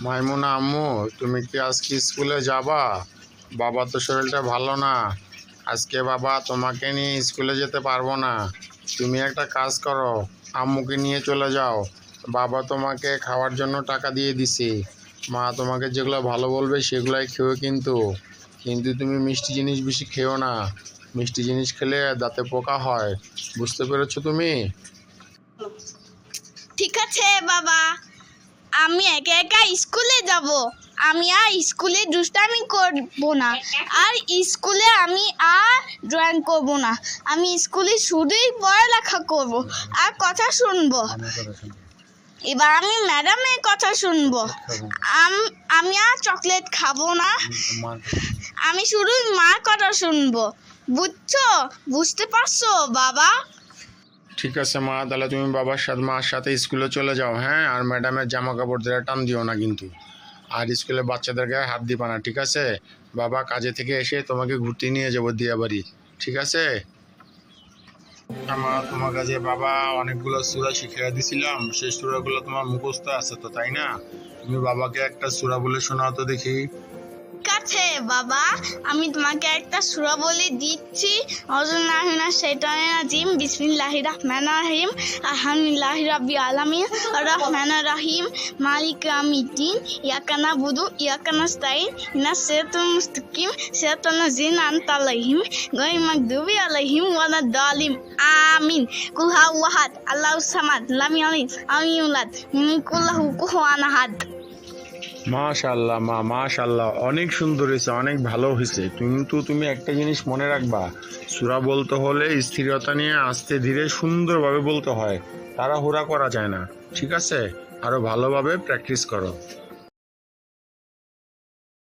মাইমুনা আম্মু, তুমি কি আজকে স্কুলে যাবা? বাবা তো শরীরটা ভালো না। আজকে বাবা তোমাকে নিয়ে স্কুলে যেতে পারবো না। তুমি একটা কাজ করো, আম্মুকে নিয়ে চলে যাও। বাবা তোমাকে খাওয়ার জন্য টাকা দিয়ে দিছে। মা তোমাকে যেগুলো ভালো বলবে সেগুলাই খেও, কিন্তু কিন্তু তুমি মিষ্টি জিনিস বেশি খেও না। মিষ্টি জিনিস খেলে দাঁতে পোকা হয়। বুঝতে পেরেছো তুমি? ঠিক আছে বাবা, আমি একা একা স্কুলে যাব। আমি আর স্কুলে দুষ্টামি করব না, আর স্কুলে আমি আর ড্রয়িং করব না। আমি স্কুলে শুধুই পড়ালেখা করব আর কথা শুনবো। এবার আমি ম্যাডামের কথা শুনবো। আমি আর চকলেট খাবো না, আমি শুধু মার কথা শুনবো। বুঝতে পারছো বাবা? ঠিক আছে মা, তাহলে তুমি মার সাথে স্কুলে চলে যাও, হ্যাঁ? আর ম্যাডামের জামা কাপড় দিয়ে টান দিও না কিন্তু। আর স্কুলে বাচ্চাদের গায়ে হাত দিবা না, ঠিক আছে? বাবা কাজে থেকে এসে তোমাকে ঘুরতে নিয়ে যাবো দিয়া বাড়ি, ঠিক আছে? আমার তোমার কাছে বাবা অনেকগুলো সূরা শিখিয়ে দিছিলাম, সেই সূরাগুলো তোমার মুখস্থ আছে তো, তাই না? তুমি বাবাকে একটা সূরা বলে শোনাও তো দেখি। ঠিক আছে বাবা, আমি তোমাকে একটা সূরা বলে দিচ্ছি। আউযুবিল্লাহি শাইতানির রাজিম, বিসমিল্লাহির রহমানির রহিম, আলহামদুলিল্লাহি রাব্বিল আলামিন, আর রহমানির রহিম, মালিক ইয়াউমিদ্দিন, ইয়াকা না'বুদু ইয়াকা নাস্তাইন, ইহদিনাস সিরাতাল মুস্তাকিম, সিরাতাল লাযিনা আন'আমতা আলাইহিম গায়রিল মাগদুবি আলাইহিম ওয়ালাদ-দালিন। আমিন। কুল হুয়াল্লাহু আহাদ, আল্লাহুস সামাদ, লাম ইয়ালিদ ওয়ালাম ইউলাদ, ওয়ালাম ইয়াকুল লাহু কুফুওয়ান আহাদ। মাশাআল্লাহ মা, মাশাআল্লাহ, অনেক সুন্দর হয়েছে, অনেক ভালো হয়েছে। কিন্তু তুমি একটা জিনিস মনে রাখবা, সূরা বলতে হলে স্থিরতা নিয়ে আস্তে ধীরে সুন্দরভাবে বলতে হয়, তাড়াহুড়া করা যায় না, ঠিক আছে? আরো ভালোভাবে প্র্যাকটিস করো।